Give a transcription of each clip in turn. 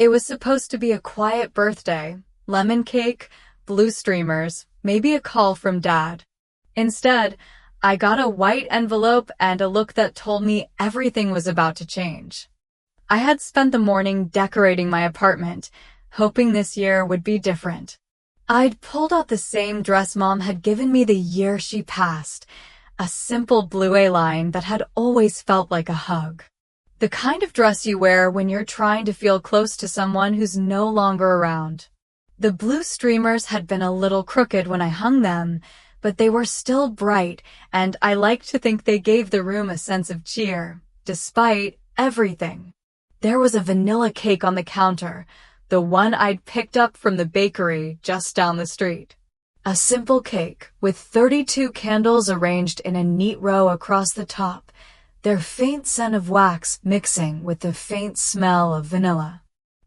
It was supposed to be a quiet birthday, lemon cake, blue streamers, maybe a call from Dad. Instead, I got a white envelope and a look that told me everything was about to change. I had spent the morning decorating my apartment, hoping this year would be different. I'd pulled out the same dress Mom had given me the year she passed, a simple blue A-line that had always felt like a hug. The kind of dress you wear when you're trying to feel close to someone who's no longer around. The blue streamers had been a little crooked when I hung them, but they were still bright, and I liked to think they gave the room a sense of cheer, despite everything. There was a vanilla cake on the counter, the one I'd picked up from the bakery just down the street. A simple cake with 32 candles arranged in a neat row across the top, their faint scent of wax mixing with the faint smell of vanilla.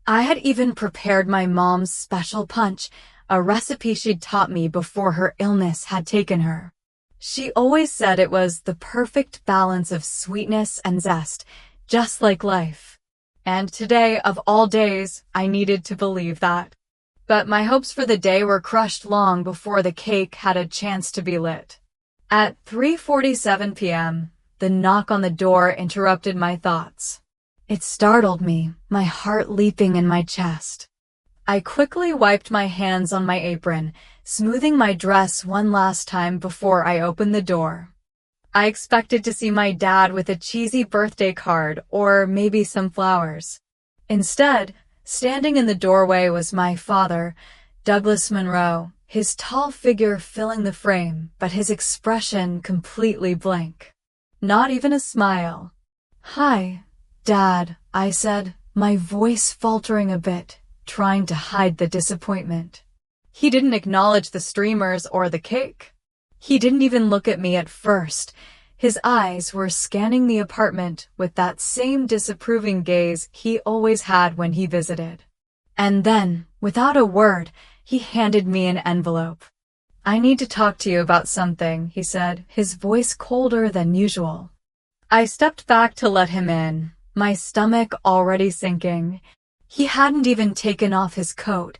I had even prepared my mom's special punch, a recipe she'd taught me before her illness had taken her. She always said it was the perfect balance of sweetness and zest, just like life. And today, of all days, I needed to believe that. But my hopes for the day were crushed long before the cake had a chance to be lit. At 3:47 p.m., the knock on the door interrupted my thoughts. It startled me, my heart leaping in my chest. I quickly wiped my hands on my apron, smoothing my dress one last time before I opened the door. I expected to see my dad with a cheesy birthday card or maybe some flowers. Instead, standing in the doorway was my father, Douglas Monroe, his tall figure filling the frame, but his expression completely blank. Not even a smile. "Hi, Dad," I said, my voice faltering a bit, trying to hide the disappointment. He didn't acknowledge the streamers or the cake. He didn't even look at me at first. His eyes were scanning the apartment with that same disapproving gaze he always had when he visited. And then, without a word, he handed me an envelope. "I need to talk to you about something," he said, his voice colder than usual. I stepped back to let him in, my stomach already sinking. He hadn't even taken off his coat,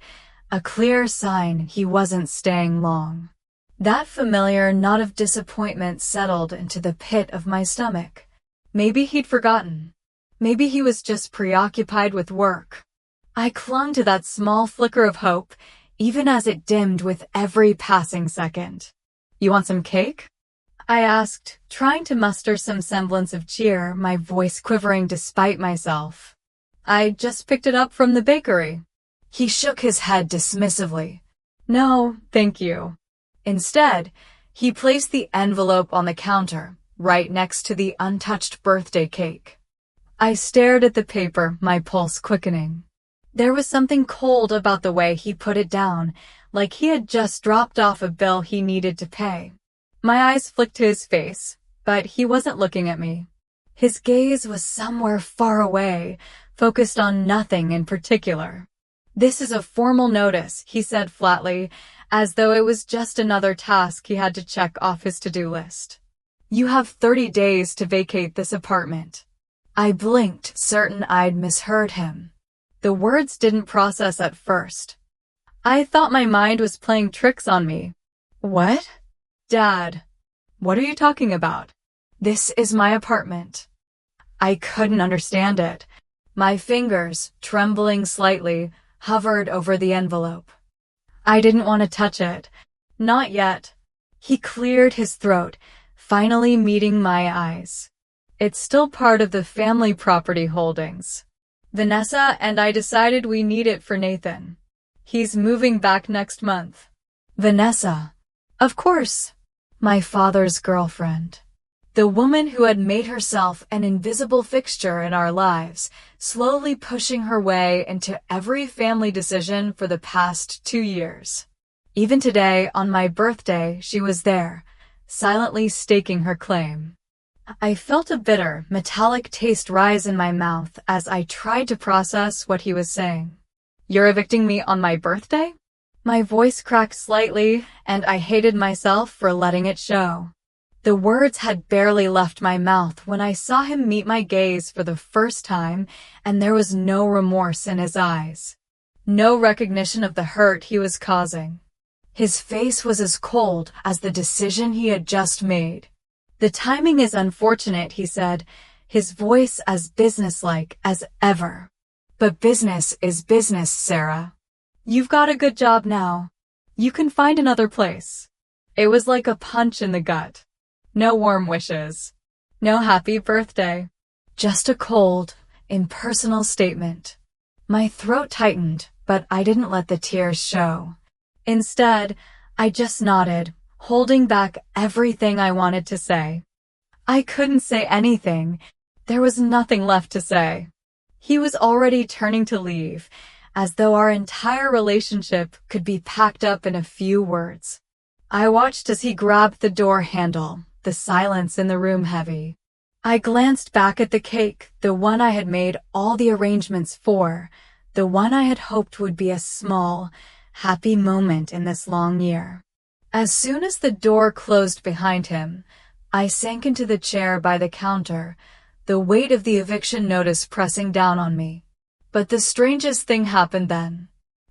a clear sign he wasn't staying long. That familiar knot of disappointment settled into the pit of my stomach. Maybe he'd forgotten. Maybe he was just preoccupied with work. I clung to that small flicker of hope, even as it dimmed with every passing second. "You want some cake?" I asked, trying to muster some semblance of cheer, my voice quivering despite myself. "I just picked it up from the bakery." He shook his head dismissively. "No, thank you." Instead, he placed the envelope on the counter, right next to the untouched birthday cake. I stared at the paper, my pulse quickening. There was something cold about the way he put it down, like he had just dropped off a bill he needed to pay. My eyes flicked to his face, but he wasn't looking at me. His gaze was somewhere far away, focused on nothing in particular. "This is a formal notice," he said flatly, as though it was just another task he had to check off his to-do list. "You have 30 days to vacate this apartment." I blinked, certain I'd misheard him. The words didn't process at first. I thought my mind was playing tricks on me. "What?" "Dad, what are you talking about?" "This is my apartment." I couldn't understand it. My fingers, trembling slightly, hovered over the envelope. I didn't want to touch it. Not yet. He cleared his throat, finally meeting my eyes. "It's still part of the family property holdings. Vanessa and I decided we need it for Nathan. He's moving back next month." Vanessa. Of course. My father's girlfriend. The woman who had made herself an invisible fixture in our lives, slowly pushing her way into every family decision for the past 2 years. Even today, on my birthday, she was there, silently staking her claim. I felt a bitter, metallic taste rise in my mouth as I tried to process what he was saying. "You're evicting me on my birthday?" My voice cracked slightly, and I hated myself for letting it show. The words had barely left my mouth when I saw him meet my gaze for the first time, and there was no remorse in his eyes. No recognition of the hurt he was causing. His face was as cold as the decision he had just made. "The timing is unfortunate," he said, his voice as businesslike as ever. "But business is business, Sarah. You've got a good job now. You can find another place." It was like a punch in the gut. No warm wishes. No happy birthday. Just a cold, impersonal statement. My throat tightened, but I didn't let the tears show. Instead, I just nodded, holding back everything I wanted to say. I couldn't say anything. There was nothing left to say. He was already turning to leave, as though our entire relationship could be packed up in a few words. I watched as he grabbed the door handle, the silence in the room heavy. I glanced back at the cake, the one I had made all the arrangements for, the one I had hoped would be a small, happy moment in this long year. As soon as the door closed behind him, I sank into the chair by the counter, the weight of the eviction notice pressing down on me. But the strangest thing happened then.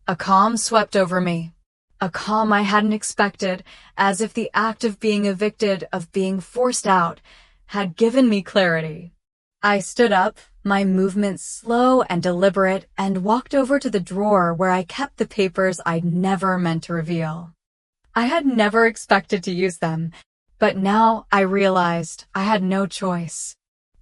A calm swept over me. A calm I hadn't expected, as if the act of being evicted, of being forced out, had given me clarity. I stood up, my movements slow and deliberate, and walked over to the drawer where I kept the papers I'd never meant to reveal. I had never expected to use them, but now I realized I had no choice.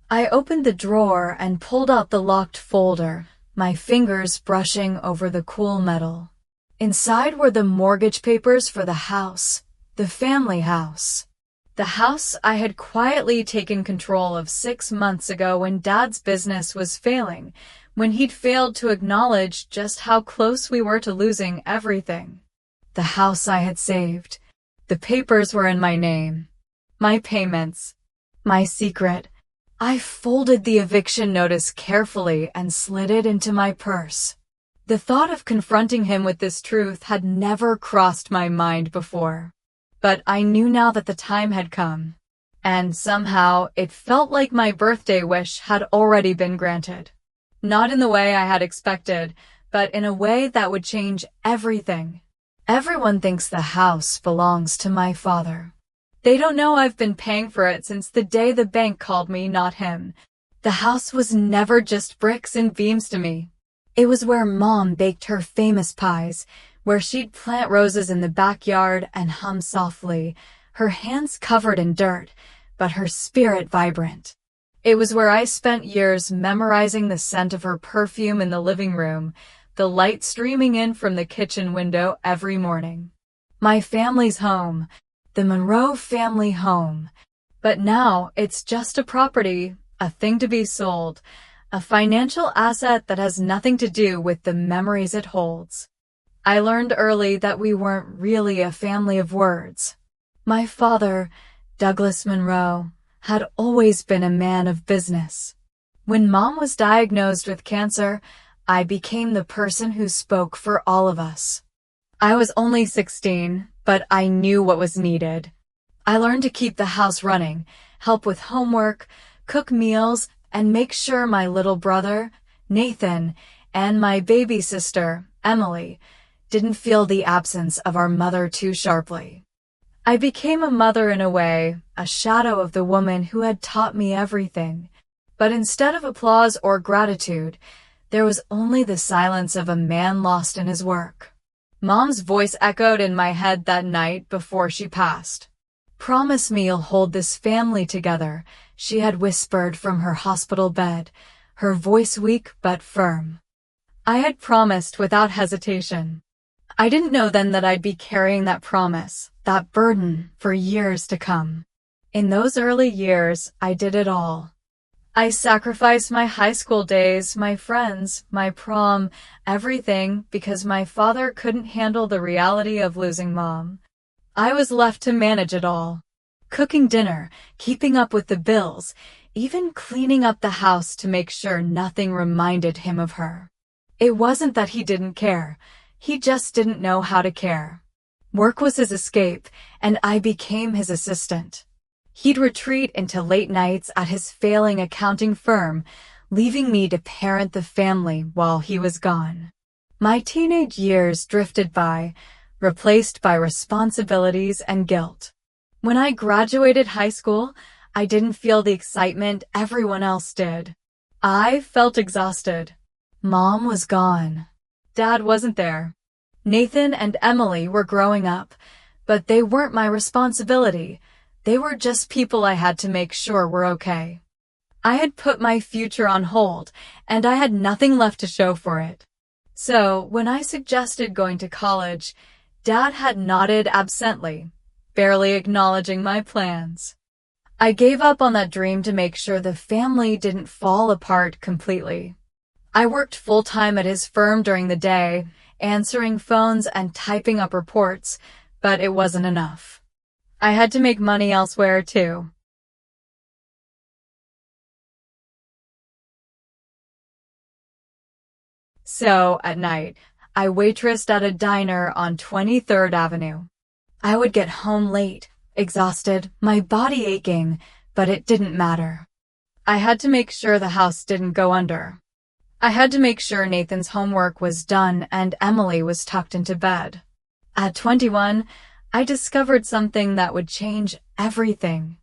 I opened the drawer and pulled out the locked folder, my fingers brushing over the cool metal. Inside were the mortgage papers for the house, the family house. The house I had quietly taken control of 6 months ago when Dad's business was failing, when he'd failed to acknowledge just how close we were to losing everything. The house I had saved. The papers were in my name. My payments. My secret. I folded the eviction notice carefully and slid it into my purse. The thought of confronting him with this truth had never crossed my mind before. But I knew now that the time had come. And somehow it felt like my birthday wish had already been granted. Not in the way I had expected, but in a way that would change everything. Everyone thinks the house belongs to my father. They don't know I've been paying for it since the day the bank called me, not him. The house was never just bricks and beams to me. It was where Mom baked her famous pies, where she'd plant roses in the backyard and hum softly, her hands covered in dirt, but her spirit vibrant. It was where I spent years memorizing the scent of her perfume in the living room, the light streaming in from the kitchen window every morning. My family's home, the Monroe family home. But now it's just a property, a thing to be sold, a financial asset that has nothing to do with the memories it holds. I learned early that we weren't really a family of words. My father, Douglas Monroe, had always been a man of business. When Mom was diagnosed with cancer, I became the person who spoke for all of us. I was only 16, but I knew what was needed. I learned to keep the house running, help with homework, cook meals, and make sure my little brother, Nathan, and my baby sister, Emily, didn't feel the absence of our mother too sharply. I became a mother in a way, a shadow of the woman who had taught me everything. But instead of applause or gratitude, there was only the silence of a man lost in his work. Mom's voice echoed in my head that night before she passed. "Promise me you'll hold this family together," she had whispered from her hospital bed, her voice weak but firm. I had promised without hesitation. I didn't know then that I'd be carrying that promise, that burden, for years to come. In those early years, I did it all. I sacrificed my high school days, my friends, my prom, everything, because my father couldn't handle the reality of losing Mom. I was left to manage it all. Cooking dinner, keeping up with the bills, even cleaning up the house to make sure nothing reminded him of her. It wasn't that he didn't care. He just didn't know how to care. Work was his escape, and I became his assistant. He'd retreat into late nights at his failing accounting firm, leaving me to parent the family while he was gone. My teenage years drifted by, replaced by responsibilities and guilt. When I graduated high school, I didn't feel the excitement everyone else did. I felt exhausted. Mom was gone. Dad wasn't there. Nathan and Emily were growing up, but they weren't my responsibility. They were just people I had to make sure were okay. I had put my future on hold, and I had nothing left to show for it. So, when I suggested going to college, Dad had nodded absently, barely acknowledging my plans. I gave up on that dream to make sure the family didn't fall apart completely. I worked full-time at his firm during the day, answering phones and typing up reports, but it wasn't enough. I had to make money elsewhere too. So, at night, I waitressed at a diner on 23rd Avenue. I would get home late, exhausted, my body aching, but it didn't matter. I had to make sure the house didn't go under. I had to make sure Nathan's homework was done and Emily was tucked into bed. At 21, I discovered something that would change everything.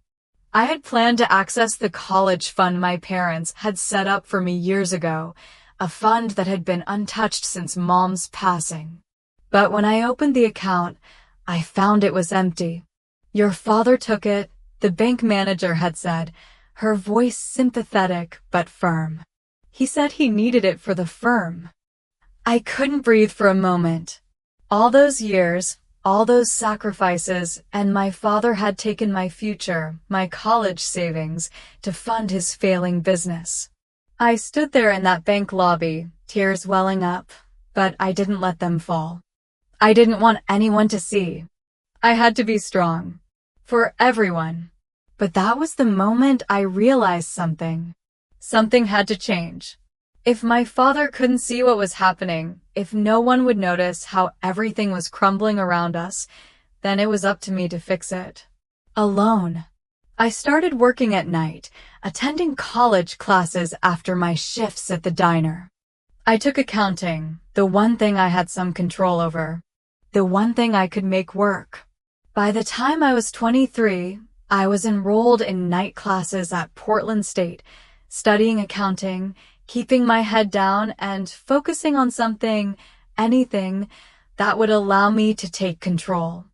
I had planned to access the college fund my parents had set up for me years ago, a fund that had been untouched since Mom's passing. But when I opened the account, I found it was empty. "Your father took it," the bank manager had said, her voice sympathetic but firm. He said he needed it for the firm. I couldn't breathe for a moment. All those years, all those sacrifices, and my father had taken my future, my college savings, to fund his failing business. I stood there in that bank lobby, tears welling up, but I didn't let them fall. I didn't want anyone to see. I had to be strong. For everyone. But that was the moment I realized something. Something had to change. If my father couldn't see what was happening, if no one would notice how everything was crumbling around us, then it was up to me to fix it. Alone. I started working at night, attending college classes after my shifts at the diner. I took accounting, the one thing I had some control over. The one thing I could make work. By the time I was 23, I was enrolled in night classes at Portland State, studying accounting, keeping my head down, and focusing on something, anything, that would allow me to take control.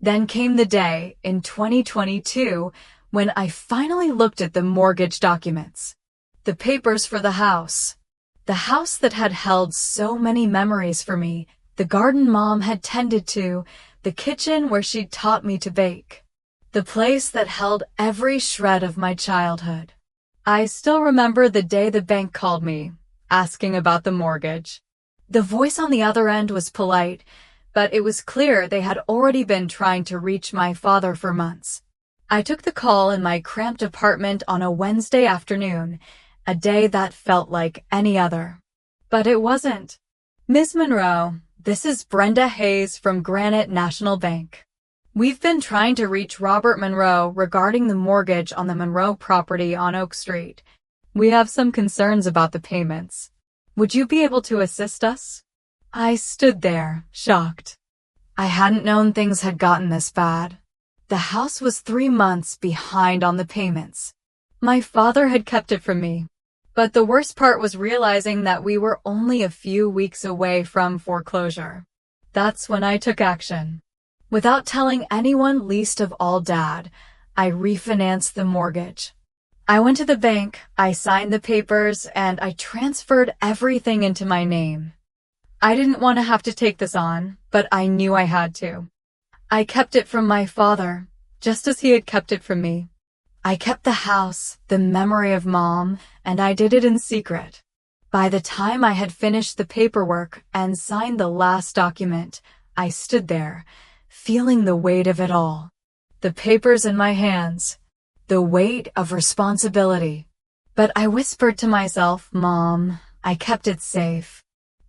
Then came the day, in 2022, when I finally looked at the mortgage documents. The papers for the house. The house that had held so many memories for me, the garden Mom had tended to, the kitchen where she'd taught me to bake. The place that held every shred of my childhood. I still remember the day the bank called me, asking about the mortgage. The voice on the other end was polite, but it was clear they had already been trying to reach my father for months. I took the call in my cramped apartment on a Wednesday afternoon, a day that felt like any other. But it wasn't. "Ms. Monroe, this is Brenda Hayes from Granite National Bank. We've been trying to reach Robert Monroe regarding the mortgage on the Monroe property on Oak Street. We have some concerns about the payments. Would you be able to assist us?" I stood there, shocked. I hadn't known things had gotten this bad. The house was 3 months behind on the payments. My father had kept it from me. But the worst part was realizing that we were only a few weeks away from foreclosure. That's when I took action. Without telling anyone, least of all Dad, I refinanced the mortgage. I went to the bank, I signed the papers, and I transferred everything into my name. I didn't want to have to take this on, but I knew I had to. I kept it from my father, just as he had kept it from me. I kept the house, the memory of Mom, and I did it in secret. By the time I had finished the paperwork and signed the last document, I stood there, feeling the weight of it all. The papers in my hands. The weight of responsibility. But I whispered to myself, "Mom, I kept it safe."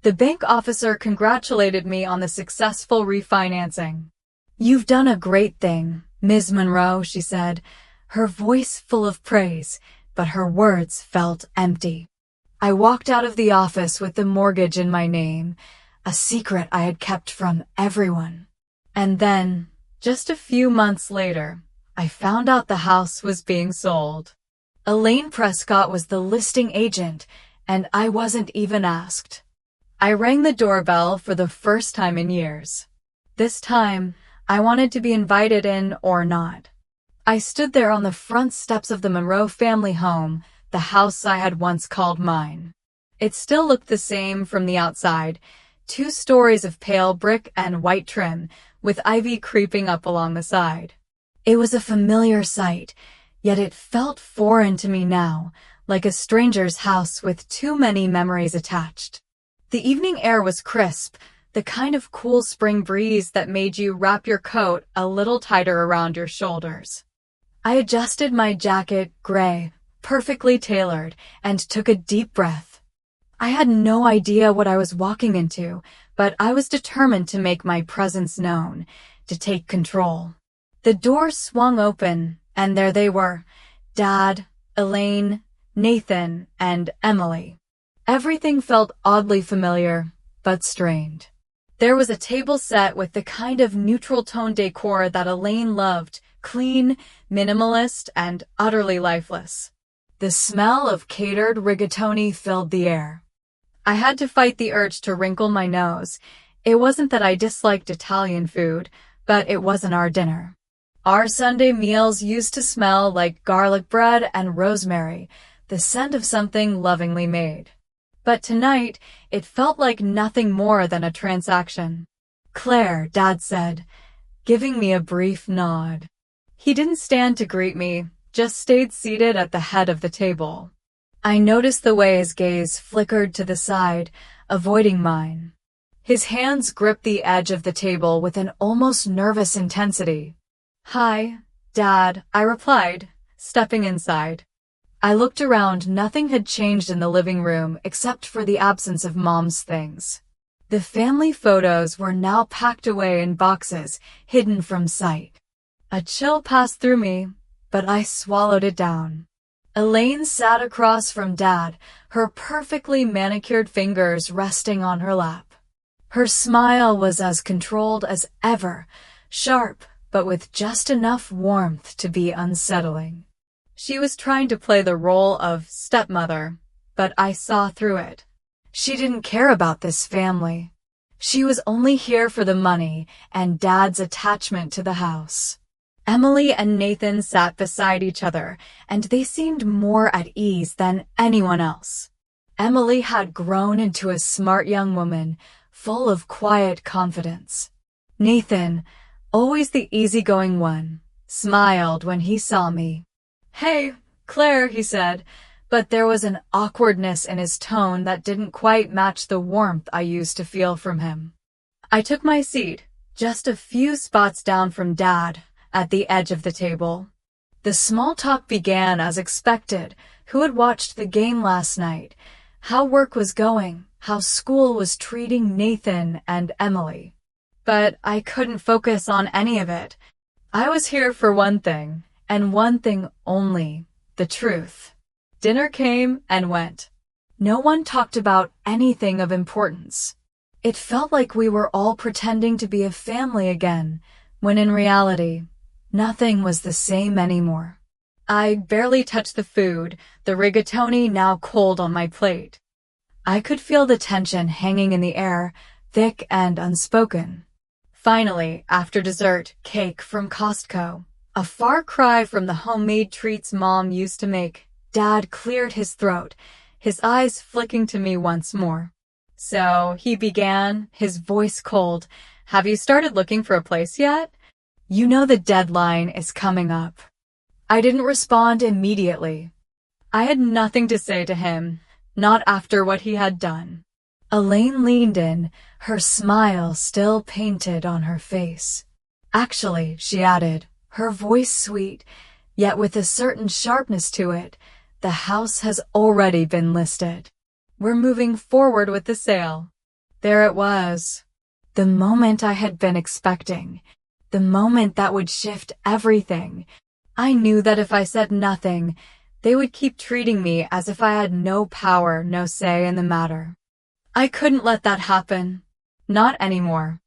The bank officer congratulated me on the successful refinancing. "You've done a great thing, Ms. Monroe," she said, her voice full of praise, but her words felt empty. I walked out of the office with the mortgage in my name, a secret I had kept from everyone. And then, just a few months later, I found out the house was being sold. Elaine Prescott was the listing agent, and I wasn't even asked. I rang the doorbell for the first time in years. This time, I wanted to be invited in or not. I stood there on the front steps of the Monroe family home, the house I had once called mine. It still looked the same from the outside, 2 stories of pale brick and white trim, with ivy creeping up along the side. It was a familiar sight, yet it felt foreign to me now, like a stranger's house with too many memories attached. The evening air was crisp, the kind of cool spring breeze that made you wrap your coat a little tighter around your shoulders. I adjusted my jacket, gray, perfectly tailored, and took a deep breath. I had no idea what I was walking into, but I was determined to make my presence known, to take control. The door swung open, and there they were, Dad, Elaine, Nathan, and Emily. Everything felt oddly familiar, but strained. There was a table set with the kind of neutral tone decor that Elaine loved, clean, minimalist, and utterly lifeless. The smell of catered rigatoni filled the air. I had to fight the urge to wrinkle my nose. It wasn't that I disliked Italian food, but it wasn't our dinner. Our Sunday meals used to smell like garlic bread and rosemary, the scent of something lovingly made. But tonight, it felt like nothing more than a transaction. "Claire," Dad said, giving me a brief nod. He didn't stand to greet me, just stayed seated at the head of the table. I noticed the way his gaze flickered to the side, avoiding mine. His hands gripped the edge of the table with an almost nervous intensity. "Hi, Dad," I replied, stepping inside. I looked around. Nothing had changed in the living room except for the absence of Mom's things. The family photos were now packed away in boxes, hidden from sight. A chill passed through me, but I swallowed it down. Elaine sat across from Dad, her perfectly manicured fingers resting on her lap. Her smile was as controlled as ever, sharp, but with just enough warmth to be unsettling. She was trying to play the role of stepmother, but I saw through it. She didn't care about this family. She was only here for the money and Dad's attachment to the house. Emily and Nathan sat beside each other, and they seemed more at ease than anyone else. Emily had grown into a smart young woman, full of quiet confidence. Nathan, always the easygoing one, smiled when he saw me. "Hey, Claire," he said, but there was an awkwardness in his tone that didn't quite match the warmth I used to feel from him. I took my seat, just a few spots down from Dad, at the edge of the table. The small talk began as expected: who had watched the game last night, how work was going, how school was treating Nathan and Emily. But I couldn't focus on any of it. I was here for one thing, and one thing only: the truth. Dinner came and went. No one talked about anything of importance. It felt like we were all pretending to be a family again, when in reality, nothing was the same anymore. I barely touched the food, the rigatoni now cold on my plate. I could feel the tension hanging in the air, thick and unspoken. Finally, after dessert, cake from Costco, a far cry from the homemade treats Mom used to make, Dad cleared his throat, his eyes flicking to me once more. "So," he began, his voice cold, "have you started looking for a place yet? You know the deadline is coming up." I didn't respond immediately. I had nothing to say to him, not after what he had done. Elaine leaned in, her smile still painted on her face. "Actually," she added, her voice sweet, yet with a certain sharpness to it, "the house has already been listed. We're moving forward with the sale." There it was. The moment I had been expecting. The moment that would shift everything. I knew that if I said nothing, they would keep treating me as if I had no power, no say in the matter. I couldn't let that happen. Not anymore.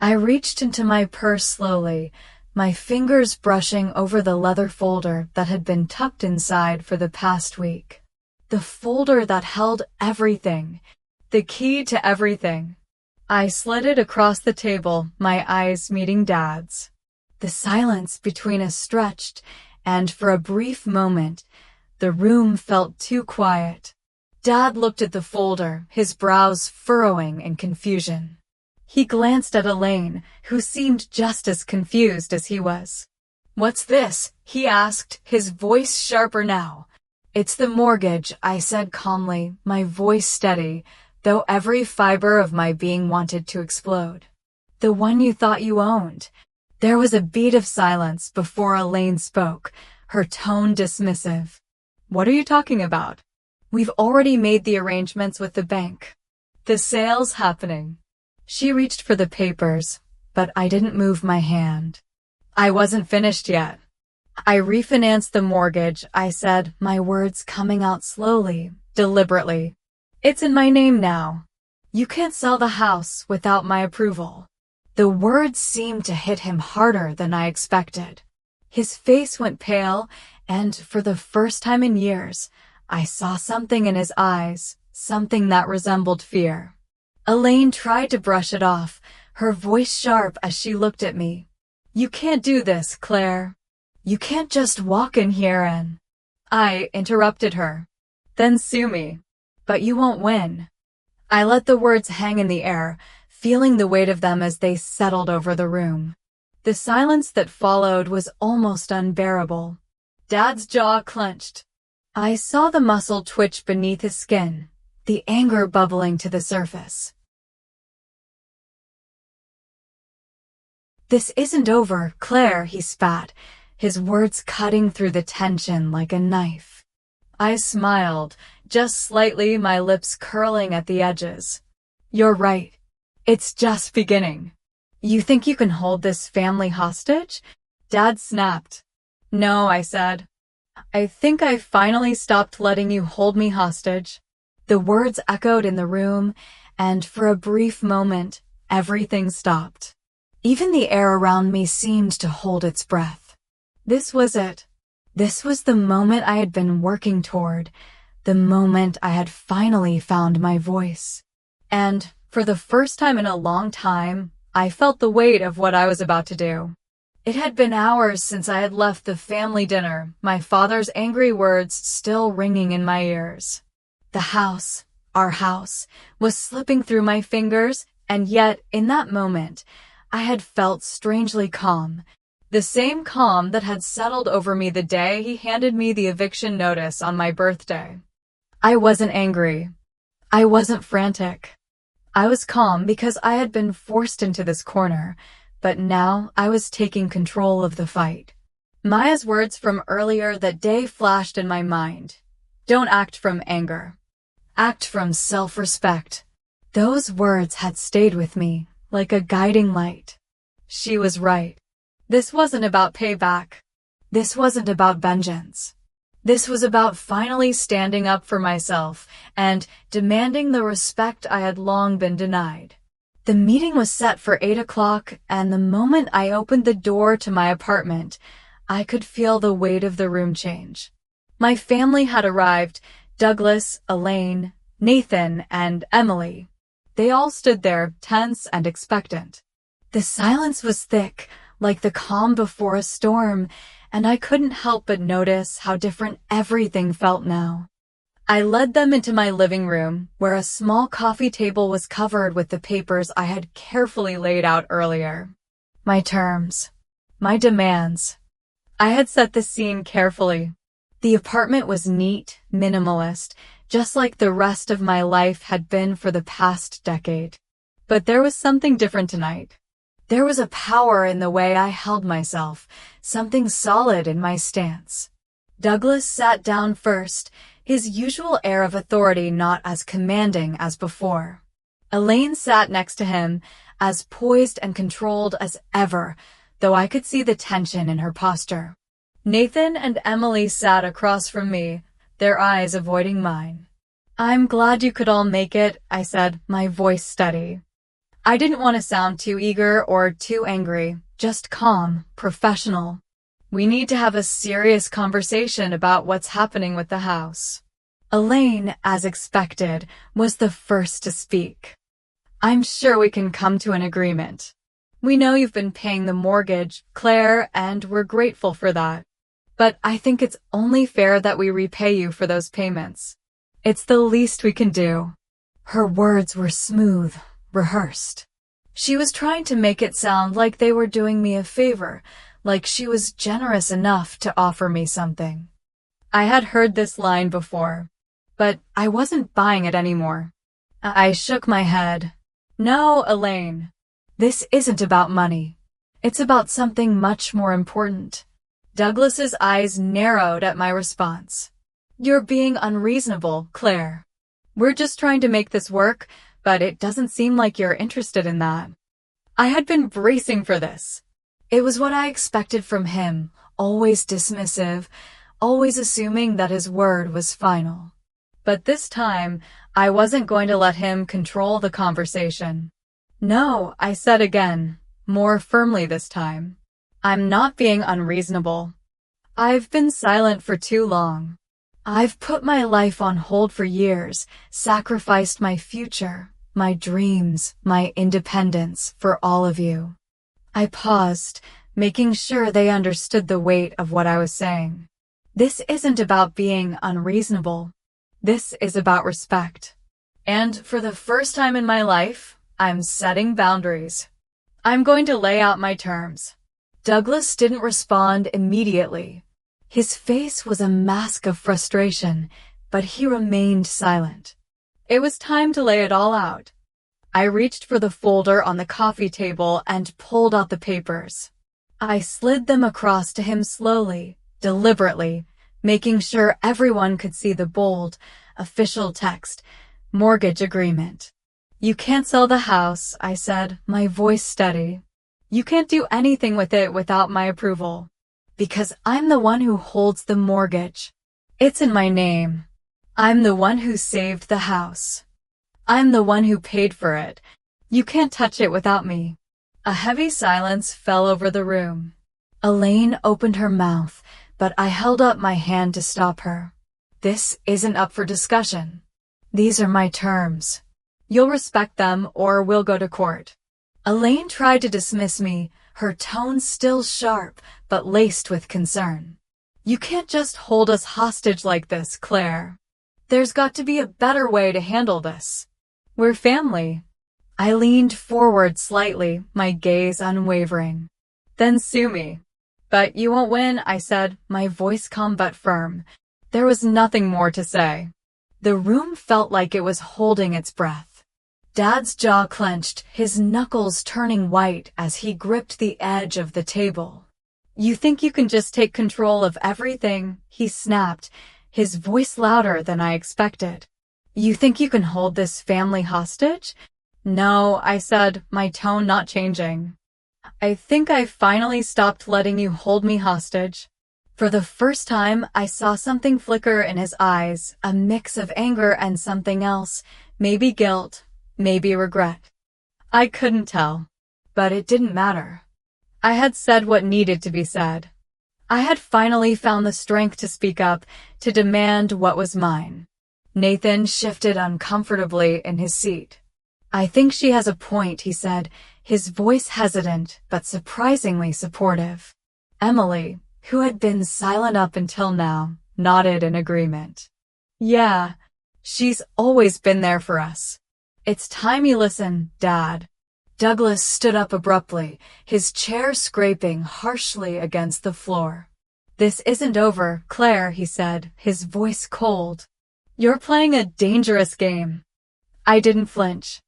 I reached into my purse slowly, my fingers brushing over the leather folder that had been tucked inside for the past week. The folder that held everything, the key to everything. I slid it across the table, my eyes meeting Dad's. The silence between us stretched, and for a brief moment, the room felt too quiet. Dad looked at the folder, his brows furrowing in confusion. He glanced at Elaine, who seemed just as confused as he was. "What's this?" he asked, his voice sharper now. "It's the mortgage," I said calmly, my voice steady, though every fiber of my being wanted to explode. "The one you thought you owned." There was a beat of silence before Elaine spoke, her tone dismissive. "What are you talking about?" "We've already made the arrangements with the bank. The sale's happening." She reached for the papers, but I didn't move my hand. "I wasn't finished yet. I refinanced the mortgage," I said, my words coming out slowly, deliberately. "It's in my name now. You can't sell the house without my approval." The words seemed to hit him harder than I expected. His face went pale, and for the first time in years, I saw something in his eyes, something that resembled fear. Elaine tried to brush it off, her voice sharp as she looked at me. "You can't do this, Claire. You can't just walk in here and—" I interrupted her. "Then sue me. But you won't win." I let the words hang in the air, feeling the weight of them as they settled over the room. The silence that followed was almost unbearable. Dad's jaw clenched. I saw the muscle twitch beneath his skin, the anger bubbling to the surface. "This isn't over, Claire," he spat, his words cutting through the tension like a knife. I smiled, just slightly, my lips curling at the edges. "You're right. It's just beginning." "You think you can hold this family hostage?" Dad snapped. "No," I said. "I think I finally stopped letting you hold me hostage." The words echoed in the room, and for a brief moment, everything stopped. Even the air around me seemed to hold its breath. This was it. This was the moment I had been working toward, the moment I had finally found my voice. And, for the first time in a long time, I felt the weight of what I was about to do. It had been hours since I had left the family dinner, my father's angry words still ringing in my ears. The house, our house, was slipping through my fingers, and yet, in that moment, I had felt strangely calm. The same calm that had settled over me the day he handed me the eviction notice on my birthday. I wasn't angry. I wasn't frantic. I was calm because I had been forced into this corner, but now I was taking control of the fight. Maya's words from earlier that day flashed in my mind. "Don't act from anger. Act from self-respect." Those words had stayed with me, like a guiding light. She was right. This wasn't about payback. This wasn't about vengeance. This was about finally standing up for myself and demanding the respect I had long been denied. The meeting was set for 8 o'clock, and the moment I opened the door to my apartment, I could feel the weight of the room change. My family had arrived: Douglas, Elaine, Nathan, and Emily. They all stood there, tense and expectant. The silence was thick, like the calm before a storm, and I couldn't help but notice how different everything felt now. I led them into my living room, where a small coffee table was covered with the papers I had carefully laid out earlier. My terms. My demands. I had set the scene carefully. The apartment was neat, minimalist, just like the rest of my life had been for the past decade. But there was something different tonight. There was a power in the way I held myself, something solid in my stance. Douglas sat down first, his usual air of authority not as commanding as before. Elaine sat next to him, as poised and controlled as ever, though I could see the tension in her posture. Nathan and Emily sat across from me, their eyes avoiding mine. "I'm glad you could all make it," I said, my voice steady. I didn't want to sound too eager or too angry, just calm, professional. "We need to have a serious conversation about what's happening with the house." Elaine, as expected, was the first to speak. "I'm sure we can come to an agreement. We know you've been paying the mortgage, Claire, and we're grateful for that. But I think it's only fair that we repay you for those payments. It's the least we can do." Her words were smooth, rehearsed. She was trying to make it sound like they were doing me a favor, like she was generous enough to offer me something. I had heard this line before, but I wasn't buying it anymore. I shook my head. "No, Elaine. This isn't about money. It's about something much more important." Douglas's eyes narrowed at my response. "You're being unreasonable, Claire. We're just trying to make this work, but it doesn't seem like you're interested in that." I had been bracing for this. It was what I expected from him, always dismissive, always assuming that his word was final. But this time, I wasn't going to let him control the conversation. "No," I said again, more firmly this time. "I'm not being unreasonable. I've been silent for too long. I've put my life on hold for years, sacrificed my future, my dreams, my independence for all of you." I paused, making sure they understood the weight of what I was saying. This isn't about being unreasonable. This is about respect. And for the first time in my life, I'm setting boundaries. I'm going to lay out my terms. Douglas didn't respond immediately. His face was a mask of frustration, but he remained silent. It was time to lay it all out. I reached for the folder on the coffee table and pulled out the papers. I slid them across to him slowly, deliberately, making sure everyone could see the bold, official text, "Mortgage agreement." "You can't sell the house," I said, my voice steady. "You can't do anything with it without my approval. Because I'm the one who holds the mortgage. It's in my name. I'm the one who saved the house. I'm the one who paid for it. You can't touch it without me." A heavy silence fell over the room. Elaine opened her mouth, but I held up my hand to stop her. "This isn't up for discussion. These are my terms. You'll respect them or we'll go to court." Elaine tried to dismiss me, her tone still sharp, but laced with concern. "You can't just hold us hostage like this, Claire. There's got to be a better way to handle this. We're family." I leaned forward slightly, my gaze unwavering. "Then sue me." "But you won't win," I said, my voice calm but firm. There was nothing more to say. The room felt like it was holding its breath. Dad's jaw clenched, his knuckles turning white as he gripped the edge of the table. "You think you can just take control of everything?" he snapped, his voice louder than I expected. "You think you can hold this family hostage?" "No," I said, my tone not changing. "I think I finally stopped letting you hold me hostage." For the first time, I saw something flicker in his eyes, a mix of anger and something else, maybe guilt, maybe regret. I couldn't tell. But it didn't matter. I had said what needed to be said. I had finally found the strength to speak up, to demand what was mine. Nathan shifted uncomfortably in his seat. "I think she has a point," he said, his voice hesitant but surprisingly supportive. Emily, who had been silent up until now, nodded in agreement. "Yeah, she's always been there for us. It's time you listen, Dad." Douglas stood up abruptly, his chair scraping harshly against the floor. "This isn't over, Claire," he said, his voice cold. "You're playing a dangerous game." I didn't flinch.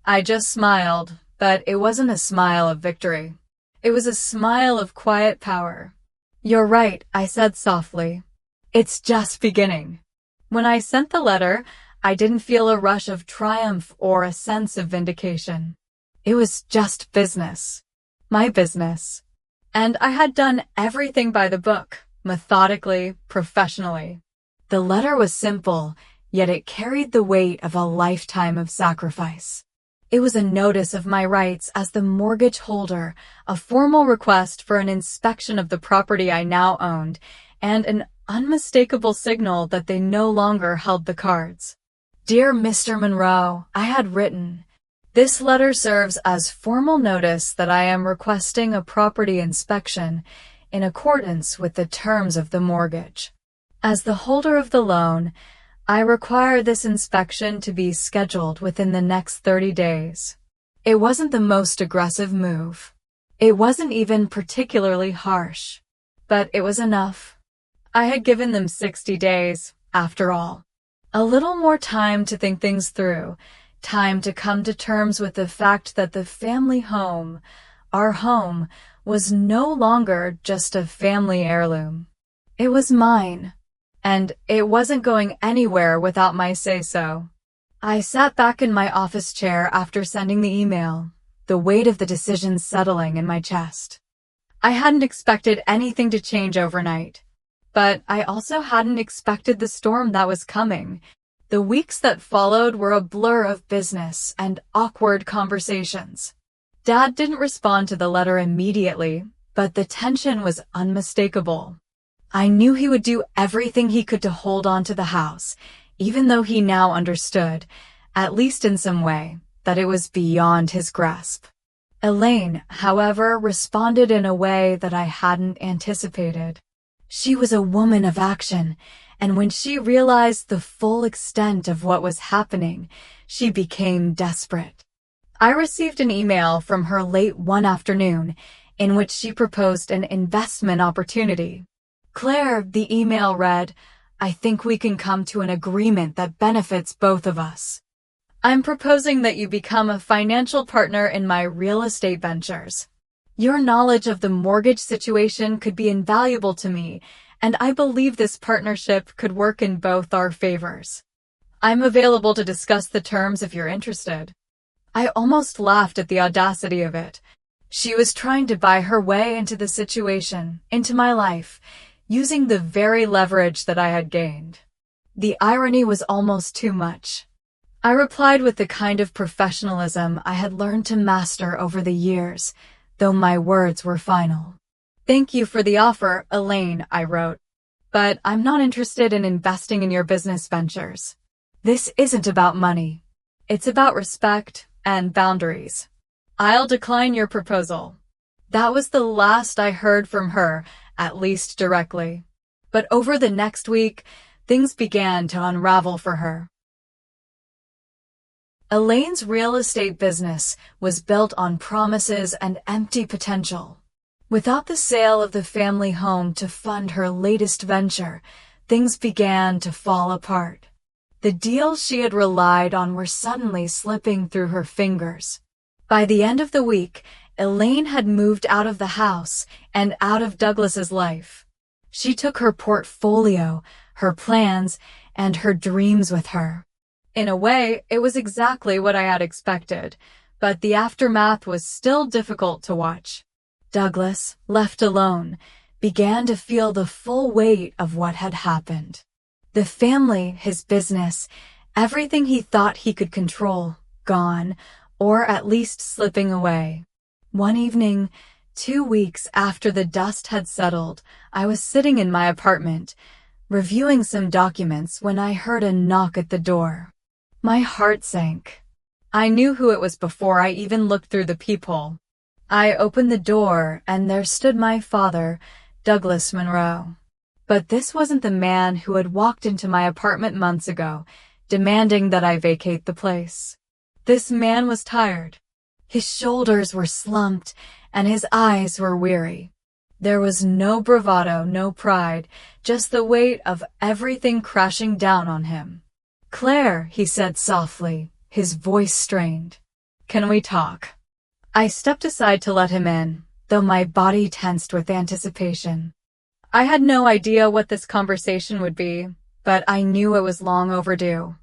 I just smiled, but it wasn't a smile of victory. It was a smile of quiet power. "You're right," I said softly. "It's just beginning." When I sent the letter, I didn't feel a rush of triumph or a sense of vindication. It was just business. My business. And I had done everything by the book, methodically, professionally. The letter was simple, yet it carried the weight of a lifetime of sacrifice. It was a notice of my rights as the mortgage holder, a formal request for an inspection of the property I now owned, and an unmistakable signal that they no longer held the cards. Dear Mr. Monroe, I had written, this letter serves as formal notice that I am requesting a property inspection in accordance with the terms of the mortgage. As the holder of the loan, I require this inspection to be scheduled within the next 30 days. It wasn't the most aggressive move. It wasn't even particularly harsh. But it was enough. I had given them 60 days, after all. A little more time to think things through, time to come to terms with the fact that the family home, our home, was no longer just a family heirloom. It was mine. And it wasn't going anywhere without my say-so. I sat back in my office chair after sending the email, the weight of the decision settling in my chest. I hadn't expected anything to change overnight, but I also hadn't expected the storm that was coming. The weeks that followed were a blur of business and awkward conversations. Dad didn't respond to the letter immediately, but the tension was unmistakable. I knew he would do everything he could to hold on to the house, even though he now understood, at least in some way, that it was beyond his grasp. Elaine, however, responded in a way that I hadn't anticipated. She was a woman of action, and when she realized the full extent of what was happening, she became desperate. I received an email from her late one afternoon, in which she proposed an investment opportunity. Claire, the email read, I think we can come to an agreement that benefits both of us. I'm proposing that you become a financial partner in my real estate ventures. Your knowledge of the mortgage situation could be invaluable to me, and I believe this partnership could work in both our favors. I'm available to discuss the terms if you're interested. I almost laughed at the audacity of it. She was trying to buy her way into the situation, into my life, using the very leverage that I had gained. The irony was almost too much. I replied with the kind of professionalism I had learned to master over the years, though my words were final. Thank you for the offer, Elaine, I wrote. But I'm not interested in investing in your business ventures. This isn't about money. It's about respect and boundaries. I'll decline your proposal. That was the last I heard from her, at least directly. But over the next week, things began to unravel for her. Elaine's real estate business was built on promises and empty potential. Without the sale of the family home to fund her latest venture, things began to fall apart. The deals she had relied on were suddenly slipping through her fingers. By the end of the week, Elaine had moved out of the house and out of Douglas's life. She took her portfolio, her plans, and her dreams with her. In a way, it was exactly what I had expected, but the aftermath was still difficult to watch. Douglas, left alone, began to feel the full weight of what had happened. The family, his business, everything he thought he could control, gone, or at least slipping away. One evening, 2 weeks after the dust had settled, I was sitting in my apartment, reviewing some documents when I heard a knock at the door. My heart sank. I knew who it was before I even looked through the peephole. I opened the door, and there stood my father, Douglas Monroe. But this wasn't the man who had walked into my apartment months ago, demanding that I vacate the place. This man was tired. His shoulders were slumped, and his eyes were weary. There was no bravado, no pride, just the weight of everything crashing down on him. Claire, he said softly, his voice strained. Can we talk? I stepped aside to let him in, though my body tensed with anticipation. I had no idea what this conversation would be, but I knew it was long overdue.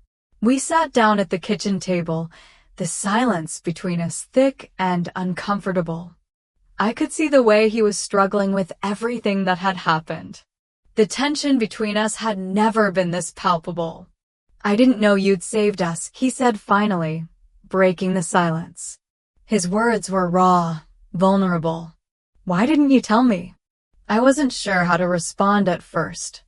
We sat down at the kitchen table, the silence between us thick and uncomfortable. I could see the way he was struggling with everything that had happened. The tension between us had never been this palpable. "I didn't know you'd saved us," he said finally, breaking the silence. His words were raw, vulnerable. "Why didn't you tell me?" I wasn't sure how to respond at first.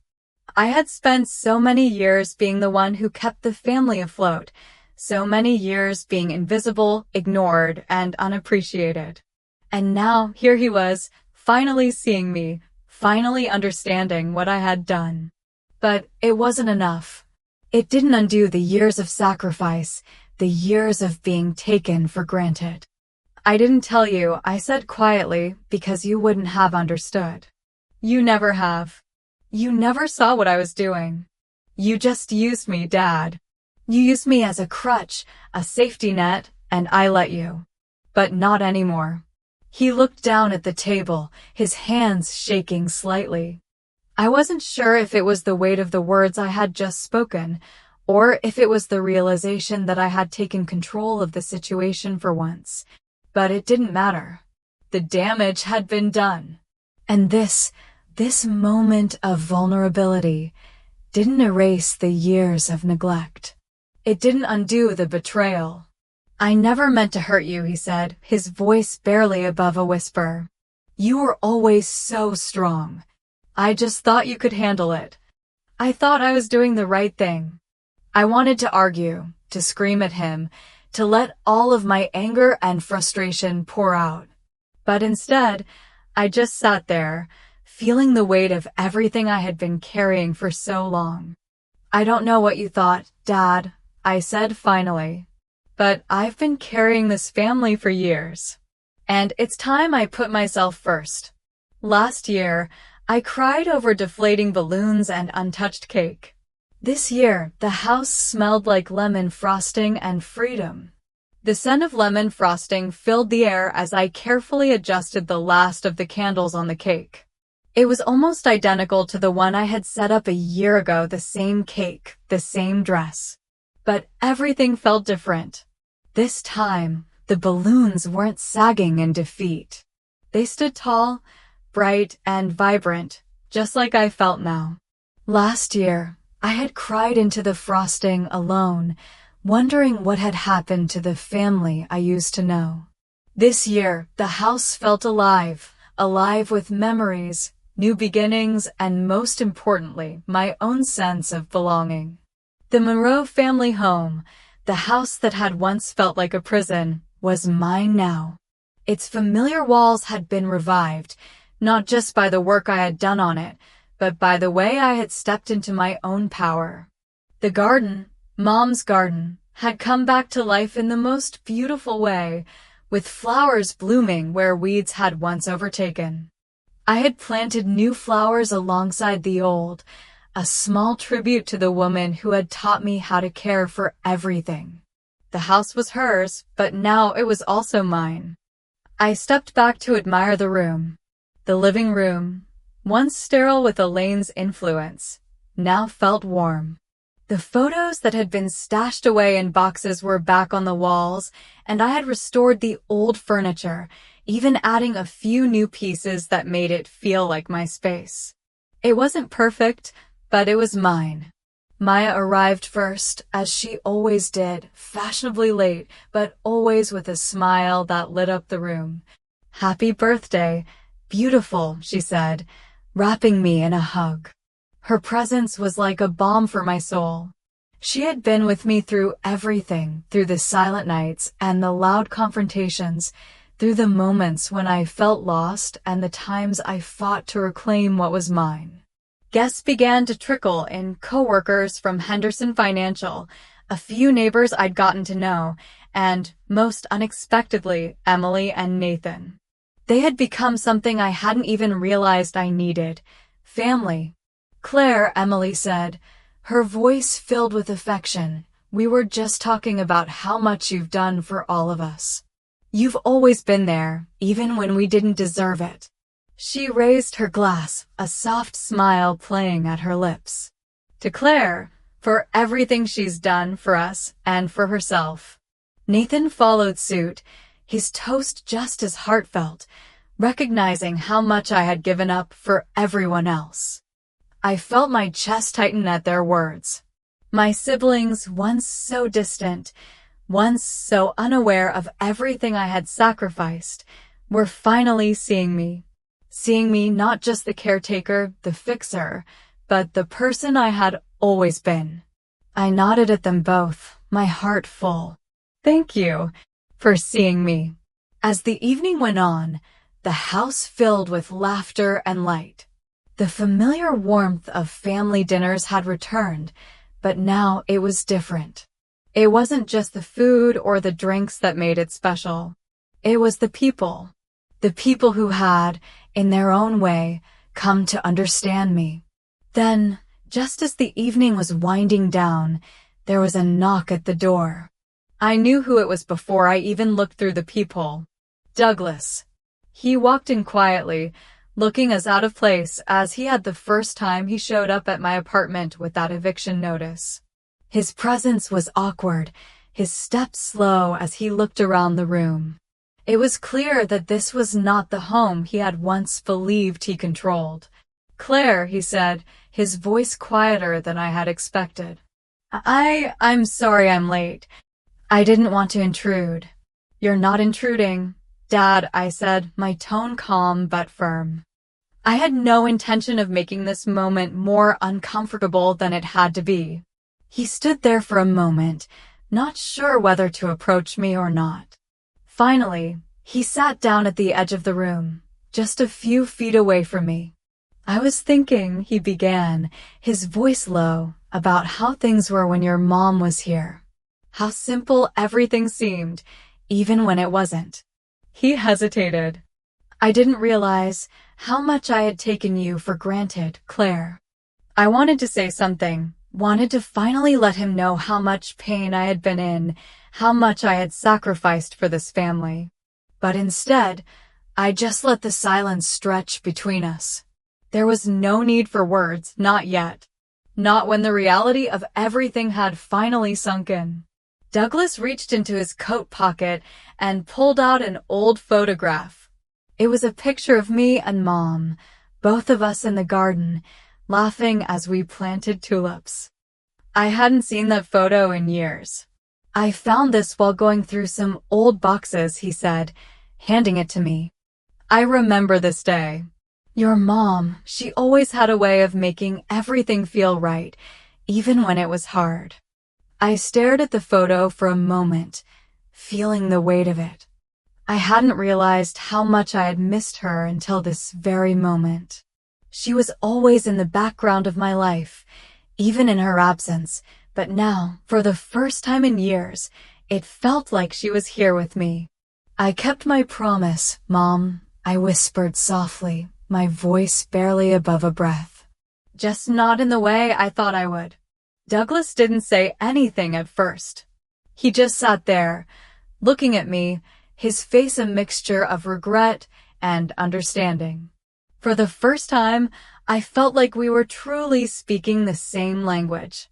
I had spent so many years being the one who kept the family afloat, so many years being invisible, ignored, and unappreciated. And now here he was, finally seeing me, finally understanding what I had done. But it wasn't enough. It didn't undo the years of sacrifice, the years of being taken for granted. "I didn't tell you," I said quietly, "because you wouldn't have understood. You never have. You never saw what I was doing. You just used me, Dad. You used me as a crutch, a safety net, and I let you. But not anymore." He looked down at the table, his hands shaking slightly. I wasn't sure if it was the weight of the words I had just spoken, or if it was the realization that I had taken control of the situation for once. But it didn't matter. The damage had been done. And this moment of vulnerability didn't erase the years of neglect. It didn't undo the betrayal. "I never meant to hurt you," he said, his voice barely above a whisper. "You were always so strong. I just thought you could handle it. I thought I was doing the right thing." I wanted to argue, to scream at him, to let all of my anger and frustration pour out. But instead, I just sat there, feeling the weight of everything I had been carrying for so long. "I don't know what you thought, Dad," I said finally, "but I've been carrying this family for years. And it's time I put myself first. Last year, I cried over deflating balloons and untouched cake. This year, the house smelled like lemon frosting and freedom." The scent of lemon frosting filled the air as I carefully adjusted the last of the candles on the cake. It was almost identical to the one I had set up a year ago, the same cake, the same dress. But everything felt different. This time, the balloons weren't sagging in defeat. They stood tall, bright, and vibrant, just like I felt now. Last year, I had cried into the frosting alone, wondering what had happened to the family I used to know. This year, the house felt alive with memories, new beginnings, and most importantly, my own sense of belonging. The Monroe family home, the house that had once felt like a prison, was mine now. Its familiar walls had been revived, not just by the work I had done on it, but by the way I had stepped into my own power. The garden, Mom's garden, had come back to life in the most beautiful way, with flowers blooming where weeds had once overtaken. I had planted new flowers alongside the old, a small tribute to the woman who had taught me how to care for everything. The house was hers, but now it was also mine. I stepped back to admire the room. The living room, once sterile with Elaine's influence, now felt warm. The photos that had been stashed away in boxes were back on the walls, and I had restored the old furniture, even adding a few new pieces that made it feel like my space. It wasn't perfect, but it was mine. Maya arrived first, as she always did, fashionably late, but always with a smile that lit up the room. "Happy birthday. Beautiful," she said, wrapping me in a hug. Her presence was like a balm for my soul. She had been with me through everything, through the silent nights and the loud confrontations, through the moments when I felt lost and the times I fought to reclaim what was mine. Guests began to trickle in, coworkers from Henderson Financial, a few neighbors I'd gotten to know, and, most unexpectedly, Emily and Nathan. They had become something I hadn't even realized I needed. Family. "Claire," Emily said, her voice filled with affection, "we were just talking about how much you've done for all of us. You've always been there, even when we didn't deserve it." She raised her glass, a soft smile playing at her lips. "To Claire, for everything she's done for us and for herself." Nathan followed suit, his toast just as heartfelt, recognizing how much I had given up for everyone else. I felt my chest tighten at their words. My siblings, once so distant, once so unaware of everything I had sacrificed, were finally seeing me. Seeing me not just the caretaker, the fixer, but the person I had always been. I nodded at them both, my heart full. Thank you for seeing me. As the evening went on, the house filled with laughter and light. The familiar warmth of family dinners had returned, but now it was different. It wasn't just the food or the drinks that made it special. It was the people who had, in their own way, come to understand me. Then, just as the evening was winding down, there was a knock at the door. I knew who it was before I even looked through the peephole. Douglas. He walked in quietly, looking as out of place as he had the first time he showed up at my apartment with that eviction notice. His presence was awkward, his steps slow as he looked around the room. It was clear that this was not the home he had once believed he controlled. Claire, he said, his voice quieter than I had expected. I'm sorry I'm late. I didn't want to intrude. You're not intruding, Dad, I said, my tone calm but firm. I had no intention of making this moment more uncomfortable than it had to be. He stood there for a moment, not sure whether to approach me or not. Finally, he sat down at the edge of the room, just a few feet away from me. I was thinking, he began, his voice low, about how things were when your mom was here. How simple everything seemed, even when it wasn't. He hesitated. I didn't realize how much I had taken you for granted, Claire. I wanted to say something, wanted to finally let him know how much pain I had been in, how much I had sacrificed for this family. But instead, I just let the silence stretch between us. There was no need for words, not yet. Not when the reality of everything had finally sunk in. Douglas reached into his coat pocket and pulled out an old photograph. It was a picture of me and Mom, both of us in the garden, laughing as we planted tulips. I hadn't seen that photo in years. I found this while going through some old boxes, he said, handing it to me. I remember this day. Your mom, she always had a way of making everything feel right, even when it was hard. I stared at the photo for a moment, feeling the weight of it. I hadn't realized how much I had missed her until this very moment. She was always in the background of my life, even in her absence, but now, for the first time in years, it felt like she was here with me. I kept my promise, Mom, I whispered softly, my voice barely above a breath. Just not in the way I thought I would. Douglas didn't say anything at first. He just sat there, looking at me, his face a mixture of regret and understanding. For the first time, I felt like we were truly speaking the same language.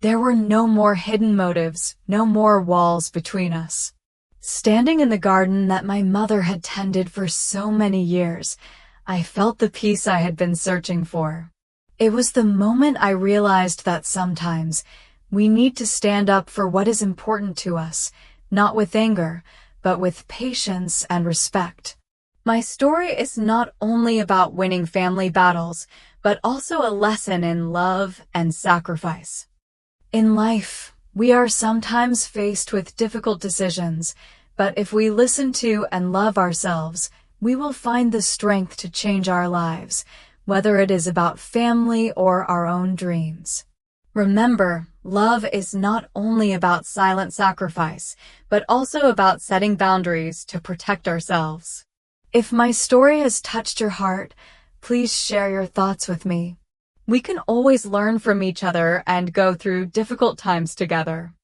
There were no more hidden motives, no more walls between us. Standing in the garden that my mother had tended for so many years, I felt the peace I had been searching for. It was the moment I realized that sometimes we need to stand up for what is important to us, not with anger, but with patience and respect. My story is not only about winning family battles, but also a lesson in love and sacrifice. In life, we are sometimes faced with difficult decisions, but if we listen to and love ourselves, we will find the strength to change our lives, whether it is about family or our own dreams. Remember, love is not only about silent sacrifice, but also about setting boundaries to protect ourselves. If my story has touched your heart, please share your thoughts with me. We can always learn from each other and go through difficult times together.